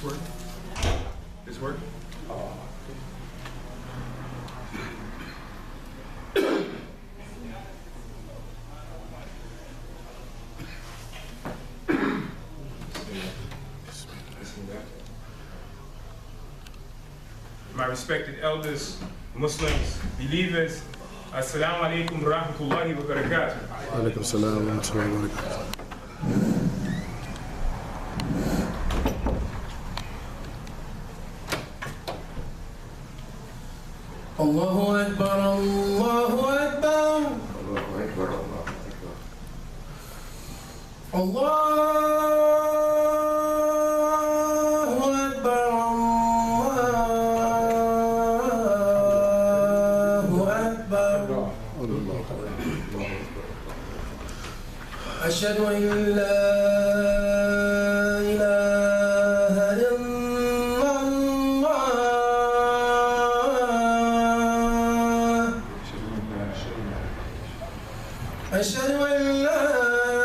this working? This working? My respected elders, Muslims, believers, Assalamu alaikum wa rahmatullahi wa barakatuh. Alaikum assalam wa rahmatullahi wa barakatuh. Allahu Akbar, Allahu Akbar. Allahu Akbar, Allahu Akbar. Allahu Akbar, Allahu Akbar. Ashhadu an la أشهد أن لا إله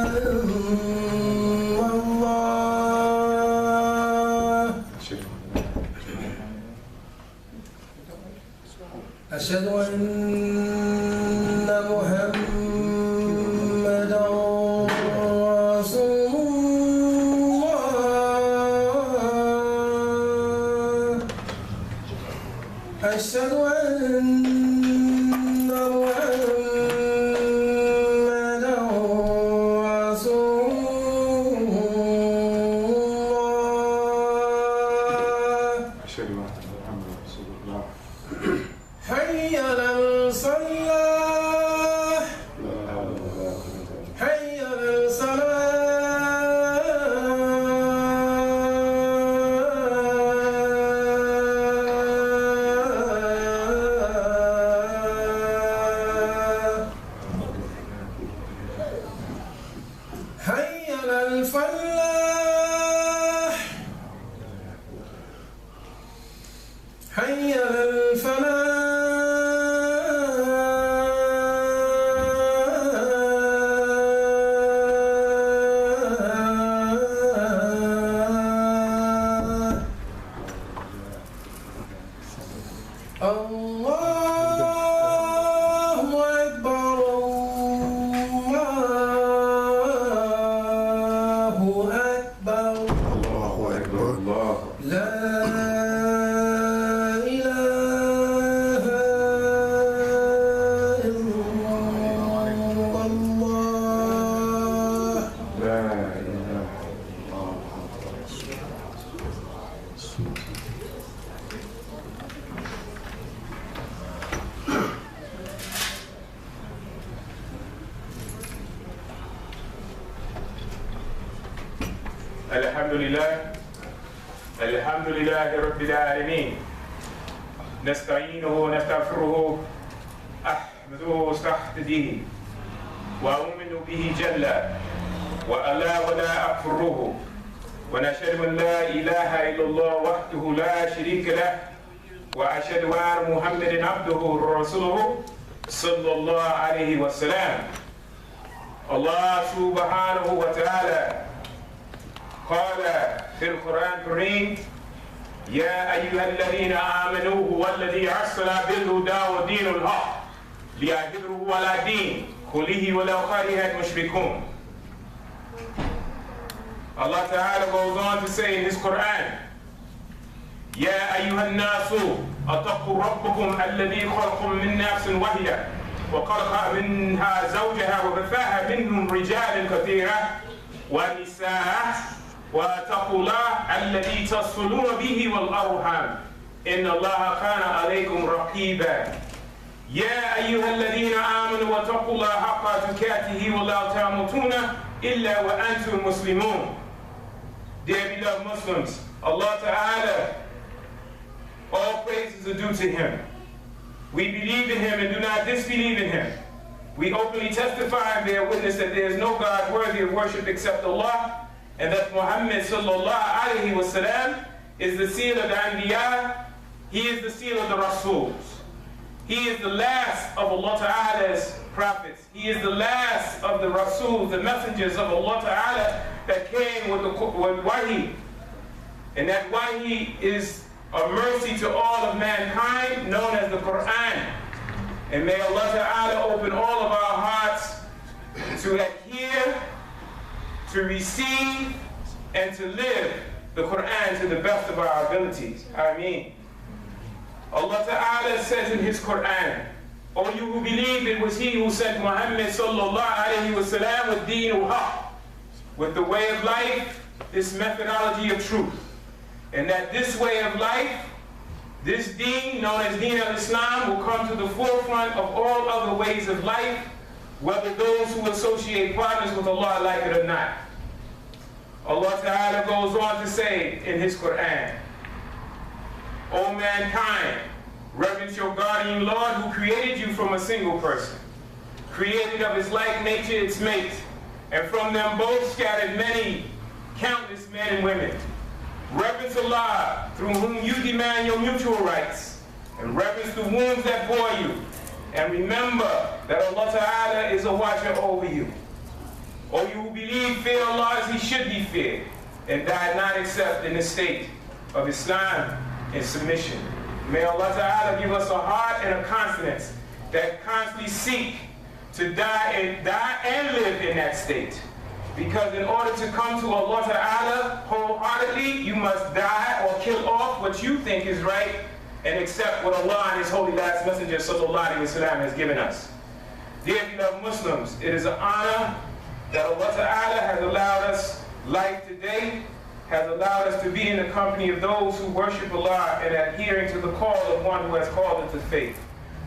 إلا الله أشهد أن محمدا رسول الله أشهد أن محمدا رسول الله أشهد أن محمدا رسول الله. حي على الصلاة حي على الصلاة حي على الفلاح حي على الفلاح الله أكبر الله أكبر Allahu Akbar. لا إله إلا الله لا إله الحمد لله رب العالمين نستعينه ونستغفره أحمده واستهديه وأؤمن به جل وألا ولا أكفره ونشهد أن لا إله إلا الله وحده لا شريك له وأشهد أن محمدا عبده ورسوله صلى الله عليه وسلم. الله سبحانه وتعالى قال في القرآن الكريم يا أيها الذين آمنوا هو الذي أرسل بالهدى ودين الحق ليظهره على دين كله ولو كره المشركون. Allah Ta'ala goes on to say in His Quran يا أيها الناس اتقوا ربكم الذي خلقكم من نفس واحدة وخلق منها زوجها وبثها منهم رجالا كثيرا ونساء واتقوا الله الذي تصلون به والأرحام إن الله كان عليكم رقيبا. يا أيها الذين آمنوا واتقوا الله حق تقاته ولا تموتون إلا وأنتم مسلمون. Dear beloved Muslims, Allah Ta'ala, all praises are due to Him. We believe in Him and do not disbelieve in Him. We openly testify and bear witness that there is no God worthy of worship except Allah, and that Muhammad sallallahu alayhi wa sallam is the seal of the Anbiya, he is the seal of the Rasuls. He is the last of Allah Ta'ala's prophets. He is the last of the Rasuls, the messengers of Allah Ta'ala that came with Wahi. And that Wahi is a mercy to all of mankind, known as the Quran. And may Allah Ta'ala open all of our hearts to adhere, to receive, and to live the Quran to the best of our abilities. Ameen. Allah Ta'ala says in His Quran, O you who believe it was He who sent Muhammad sallallahu alayhi wa sallam with deen al-haq, with the way of life, this methodology of truth. And that this way of life, this deen, known as Deen al-Islam, will come to the forefront of all other ways of life, whether those who associate partners with Allah like it or not. Allah Ta'ala goes on to say in His Quran, O mankind, reverence your guardian Lord who created you from a single person, created of his like nature its mate, and from them both scattered many, countless men and women. Reverence Allah, through whom you demand your mutual rights, and reverence the wombs that bore you, and remember that Allah Ta'ala is a watcher over you. O you who believe, fear Allah as He should be feared, and die not except in the state of Islam and submission. May Allah Ta'ala give us a heart and a conscience that constantly seek to die and live in that state. Because in order to come to Allah Ta'ala wholeheartedly, you must die or kill off what you think is right and accept what Allah and His holy last messenger sallallahu alaihi wasallam has given us. Dear beloved Muslims, it is an honor that Allah Ta'ala has allowed us life today, has allowed us to be in the company of those who worship Allah and adhering to the call of one who has called us to faith.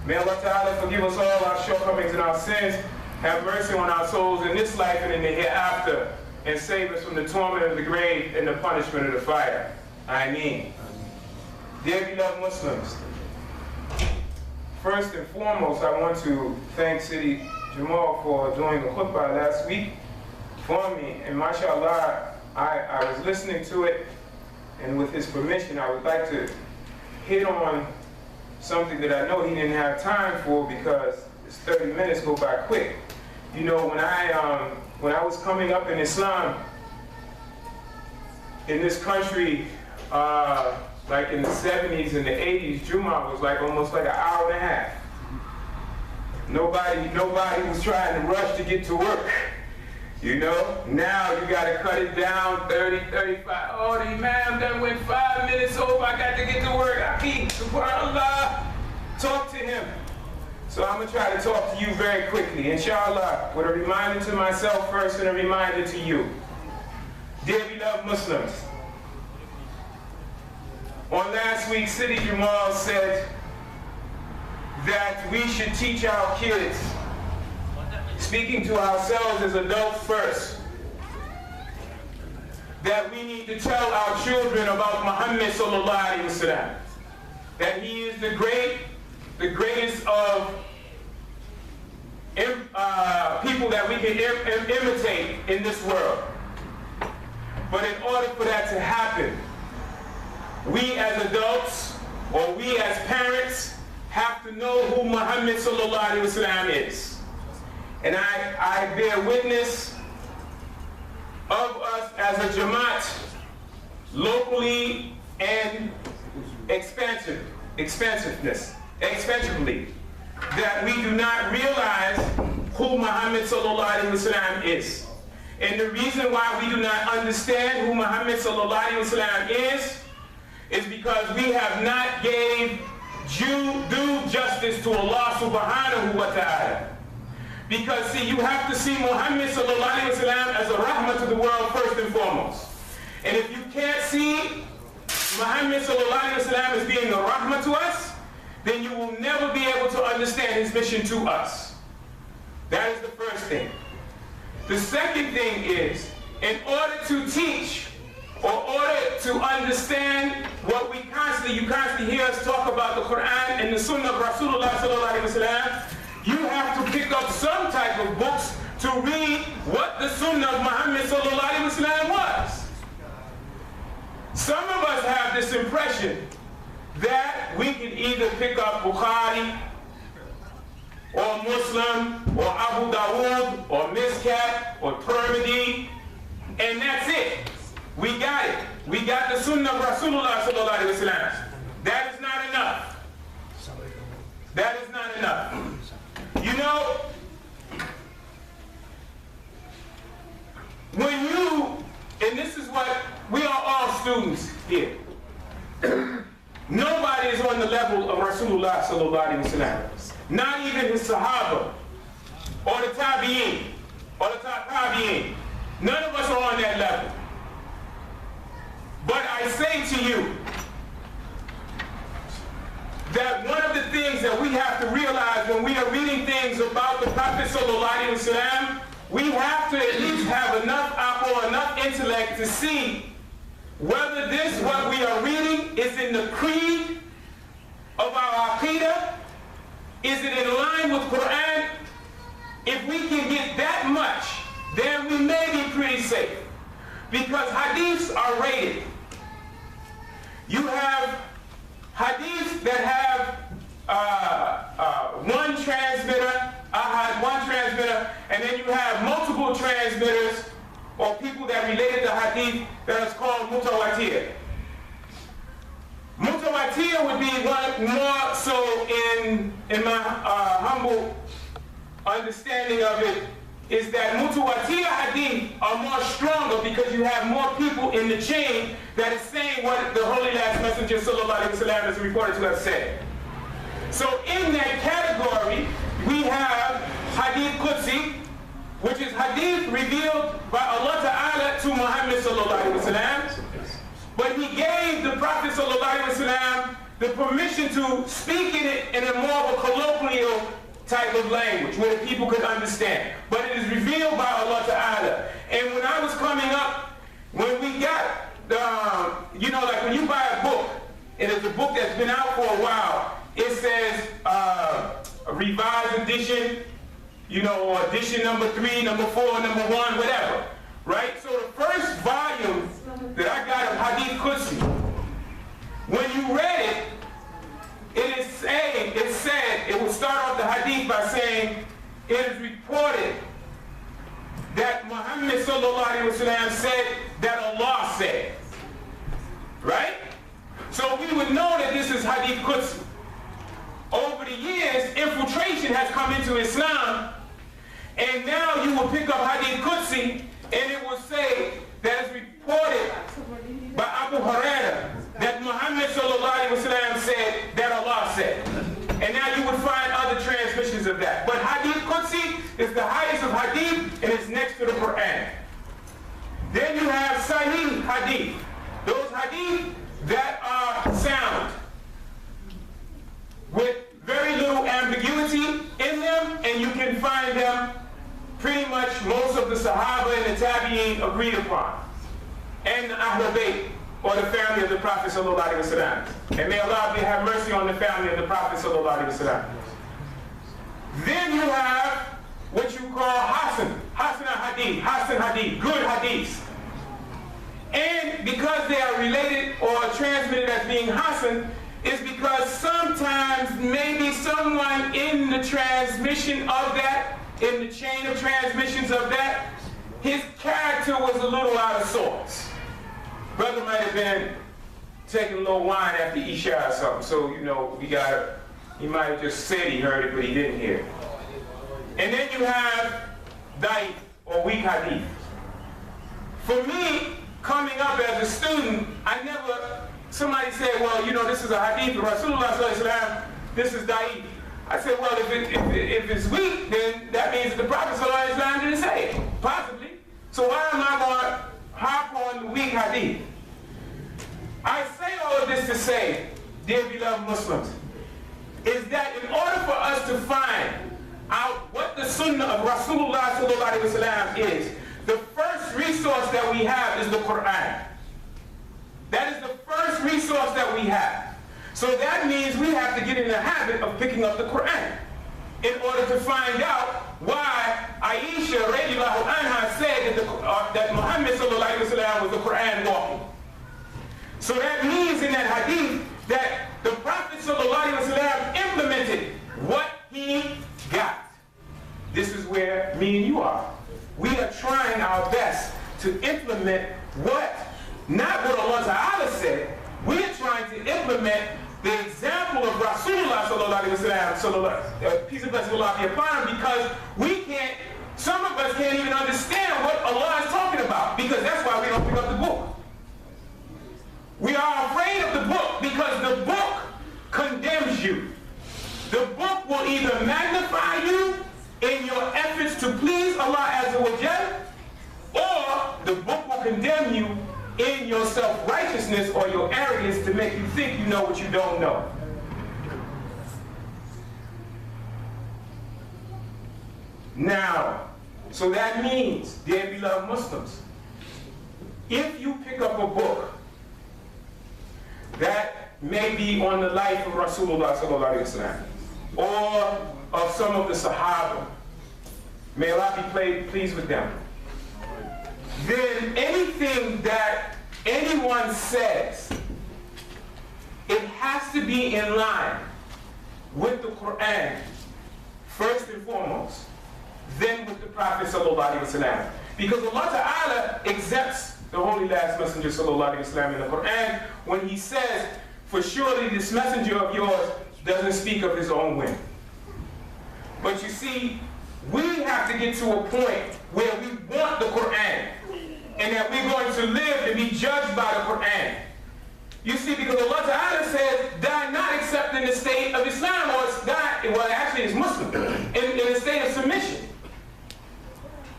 May Allah Ta'ala forgive us all our shortcomings and our sins, have mercy on our souls in this life and in the hereafter, and save us from the torment of the grave and the punishment of the fire. Ameen. Dear beloved Muslims, first and foremost, I want to thank City Jumah for doing the Khutbah last week for me, and mashallah, I was listening to it, and with his permission, I would like to hit on something that I know he didn't have time for because his 30 minutes go by quick. You know, when I was coming up in Islam in this country, like in the 70s and the 80s, Jumah was like almost like an hour and a half. Nobody was trying to rush to get to work. You know, now you got to cut it down 30, 35. Oh, the Imam done went 5 minutes over. I got to get to work. Raqeeb, subhanallah. Talk to him. So I'm going to try to talk to you very quickly, inshallah, with a reminder to myself first and a reminder to you. Dear beloved Muslims, on last week, City Jamal said that we should teach our kids, speaking to ourselves as adults first, that we need to tell our children about Muhammad sallallahu alaihi wasallam, that he is the greatest of people that we can imitate in this world. But in order for that to happen, we as adults, or we as parents, have to know who Muhammad sallallahu alaihi wasallam is. And I bear witness of us as a Jamaat, locally and expansively, that we do not realize who Muhammad sallallahu alaihi wasallam is. And the reason why we do not understand who Muhammad sallallahu alaihi wasallam is because we have not gave due justice to Allah subhanahu wa ta'ala. Because see, you have to see Muhammad sallallahu alaihi wasallam as a rahmah to the world first and foremost. And if you can't see Muhammad sallallahu alaihi wasallam as being a rahmah to us, then you will never be able to understand his mission to us. That is the first thing. The second thing is, in order to teach, or order to understand what you constantly hear us talk about the Quran and the Sunnah of Rasulullah sallallahu alaihi wasallam, you have to pick up some type of books to read what the Sunnah of Muhammad sallallahu alaihi wasallam was. Some of us have this impression that we can either pick up Bukhari, or Muslim or Abu Dawood or Miskat or Tirmidhi, and that's it. We got it. We got the Sunnah of Rasulullah sallallahu alaihi wasallam. That is not enough. That is not enough. You know, when you, and this is what, we are all students here. Nobody is on the level of Rasulullah sallallahu alaihi wasallam. Not even his Sahaba, or the Tabi'in, or the Tabi'in. None of us are on that level. But I say to you that one of the things that we have to realize when we are reading things about the Prophet sallallahu alaihi wasallam, we have to at least have enough aql, enough intellect to see whether this, what we are reading, is in the creed of our aqidah. Is it in line with Quran? If we can get that much, then we may be pretty safe. Because hadiths are rated. You have hadiths that have one transmitter, one transmitter, and then you have multiple transmitters or people that related the hadith that is called mutawatir. Mutawatir would be one more so in my humble understanding of it, is that mutawatir hadith are more stronger because you have more people in the chain that is saying what the Holy Last Messenger sallallahu alaihi wasallam is reported to have said. So in that category, we have hadith Qudsi, which is hadith revealed by Allah Ta'ala to Muhammad sallallahu alaihi wasallam. But he gave the Prophet sallallahu alaihi wasallam the permission to speak in it in a more of a colloquial type of language where the people could understand. But it is revealed by Allah Ta'ala. And when I was coming up, when we got, you know, like when you buy a book, and it's a book that's been out for a while, it says a revised edition, you know, or edition number 3, number 4, number 1, whatever. Right? So the first volume that I got of Hadith Qudsi, when you read it, it would start off the hadith by saying, it is reported that Muhammad sallallahu alaihi wasallam said that Allah said. Right? So we would know that this is Hadith Qudsi. Over the years, infiltration has come into Islam, and now you will pick up Hadith Qudsi, and it will say that it's reported by Abu Hurairah that Muhammad sallallahu alaihi wasallam said that Allah said. And now you would find other transmissions of that. But Hadith Qudsi is the highest of Hadith, and it's next to the Quran. Then you have Sahih Hadith. Those Hadith that are sound, with very little ambiguity in them, and you can find them pretty much most of the Sahaba and the Tabi'in agreed upon. And the Ahlul Bayt, or the family of the Prophet sallallahu alaihi wasallam. And may Allah have mercy on the family of the Prophet sallallahu alaihi wasallam. Then you have what you call Hasan Hadith, good Hadiths. And because they are related or transmitted as being Hasan, is because sometimes maybe someone in the transmission of that, in the chain of transmissions of that, his character was a little out of sorts. Brother might have been taking a little wine after Isha or something, so you know, he might have just said he heard it, but he didn't hear it. And then you have Da'if, or weak Hadith. For me, coming up as a student, somebody said, well, you know, this is a Hadith of Rasulullah sallallahu alaihi wasallam, this is Da'if. I said, well, if it's weak, then that means the Prophet sallallahu alaihi wasallam didn't say it, possibly. So why am I going to harp on the weak Hadith? I say all of this to say, dear beloved Muslims, is that in order for us to find out what the Sunnah of Rasulullah sallallahu alaihi wasallam is, the first resource that we have is the Quran. That is the first resource that we have. So that means we have to get in the habit of picking up the Quran in order to find out why Aisha radiallahu anha said that Muhammad sallallahu alaihi wasallam was the Quran walking. So that means in that hadith that the Prophet sallallahu alaihi wasallam implemented what he got. this is where me and you are. We are trying our best to implement not what Allah Ta'ala said, we're trying to implement the example of Rasulullah sallallahu alaihi wasallam, peace and blessings of Allah be upon him, because some of us can't even understand what Allah is talking about, because that's why we don't pick up the book. We are afraid of the book because the book condemns you. The book will either magnify you in your efforts to please Allah Azza wa Jal, or the book will condemn you in your self-righteousness or your arrogance to make you think you know what you don't know. Now, so that means, dear beloved Muslims, if you pick up a book that may be on the life of Rasulullah sallallahu alaihi wasallam, or of some of the Sahaba, may Allah be pleased with them, then anything that anyone says, it has to be in line with the Quran, first and foremost, then with the Prophet sallallahu alaihi wasallam. Because Allah Ta'ala accepts the Holy Last Messenger sallallahu alaihi wasallam in the Quran when he says, for surely this messenger of yours doesn't speak of his own whim. But you see, we have to get to a point where we want the Quran, and that we're going to live and be judged by the Quran. You see, because Allah Ta'ala says, die not except in the state of Islam, or actually it's Muslim, in a state of submission.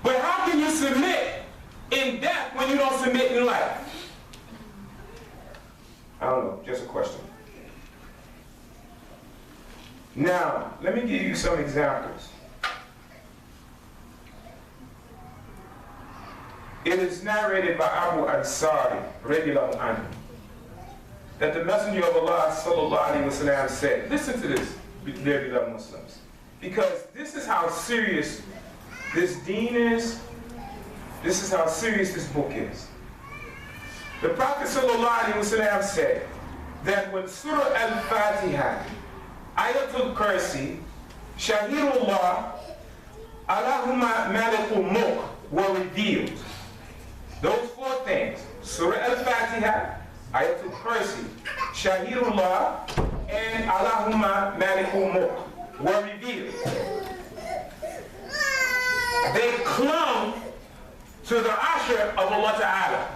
But how can you submit in death when you don't submit in life? I don't know, just a question. Now, let me give you some examples. It is narrated by Abu Ansari, radiallahu anhu, that the Messenger of Allah sallallahu alaihi wasallam said, listen to this, dear beloved Muslims, because this is how serious this deen is, this is how serious this book is. The Prophet sallallahu alaihi wasallam said that when Surah Al-Fatiha, Ayatul Kursi, Shahirullah, Allahumma Malikul Mulk were revealed, those four things, Surah Al-Fatiha, Ayatul Kursi, Shahirullah, and Allahumma Malikul Mulk were revealed. They clung to the Ashra of Allah Ta'ala.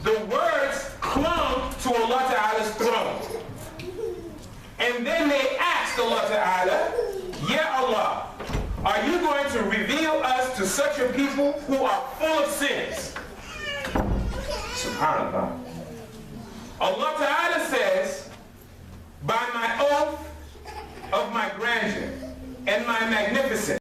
The words clung to Allah Ta'ala's throne. And then they asked Allah Ta'ala, Ya Allah, are you going to reveal us to such a people who are full of sins? SubhanAllah. Allah Ta'ala says, by my oath of my grandeur and my magnificence,